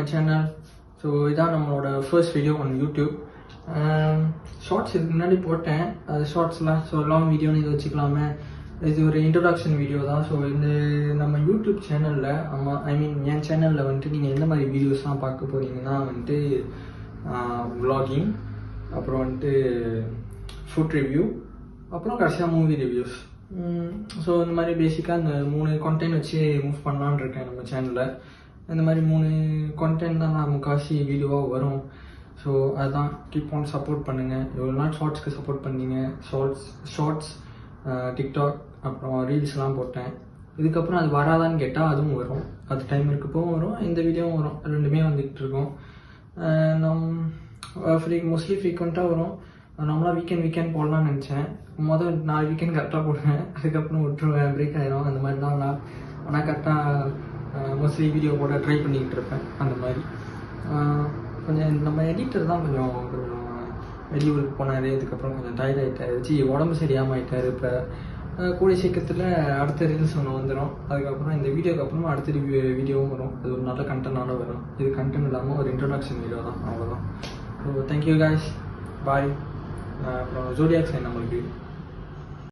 my channel. So இதான் நம்மளோட first video on YouTube. Shorts இதுக்கு முன்னாடி போட்டேன், அது ஷார்ட்ஸ்லாம். ஸோ லாங் வீடியோன்னு இது வச்சுக்கலாமே. இது ஒரு இன்ட்ரொடக்ஷன் வீடியோ தான். ஸோ இந்த நம்ம யூடியூப் சேனலில் என் சேனலில் வந்துட்டு நீங்கள் எந்த மாதிரி வீடியோஸ்லாம் பார்க்க போகிறீங்கன்னா வந்துட்டு vlogging, அப்புறம் வந்துட்டு ஃபுட் ரிவ்யூ, அப்புறம் கடைசியாக மூவி ரிவ்யூஸ். ஸோ இந்த மாதிரி பேசிக்காக இந்த 3 கான்டென்ட் வச்சு மூவ் பண்ணலான்னு இருக்கேன் நம்ம சேனலில். இந்த மாதிரி 3 கான்டென்ட் தான் நான் முக்காசி வீடியோவாக வரும். ஸோ அதுதான், கீப் ஆன் சப்போர்ட் பண்ணுங்கள். இவ்வளோ நாள் ஷார்ட்ஸ்க்கு சப்போர்ட் பண்ணீங்க. ஷார்ட்ஸ் டிக்டாக் அப்புறம் ரீல்ஸ்லாம் போட்டேன். இதுக்கப்புறம் அது வராதான்னு கேட்டால் அதுவும் வரும். அது டைம் இருக்கப்பவும் வரும், இந்த வீடியோவும் வரும். ரெண்டுமே வந்துக்கிட்டு இருக்கோம். மோஸ்ட்லி ஃப்ரீக்வெண்ட்டாக வரும். நார்மலாக வீக்கெண்ட் போடலான்னு நினச்சேன். 4 வீக்கெண்ட் கரெக்டாக போடுவேன், அதுக்கப்புறம் விட்டுருவேன், பிரேக் ஆகிடும். அந்த மாதிரி தான் ஆனால் கரெக்டாக மோஸ்ட்லி வீடியோ போட ட்ரை பண்ணிக்கிட்டு இருப்பேன். அந்த மாதிரி கொஞ்சம் நம்ம எடிட்டர் தான் கொஞ்சம் வெளியூருக்கு போனார். அதுக்கப்புறம் கொஞ்சம் டயர்ட் ஆகிட்டாரு, உடம்பு சரியாமல் ஆகிட்டார். இப்போ கூடிய சீக்கிரத்தில் அடுத்த ரீல்ஸ் ஒன்று வந்துடும். அதுக்கப்புறம் இந்த வீடியோக்கு அப்புறமா அடுத்த வீடியோவும் வரும். அது ஒரு நல்ல கண்டென்ட்டான வரும். இது கண்டென்ட் இல்லாமல் ஒரு இன்ட்ரொடக்ஷன் வீடியோ தான், அவ்வளோதான். ஸோ தேங்க்யூ காய்ஸ், பாய். அப்புறம் ஜோடியாக் சைன் நம்மளுக்கு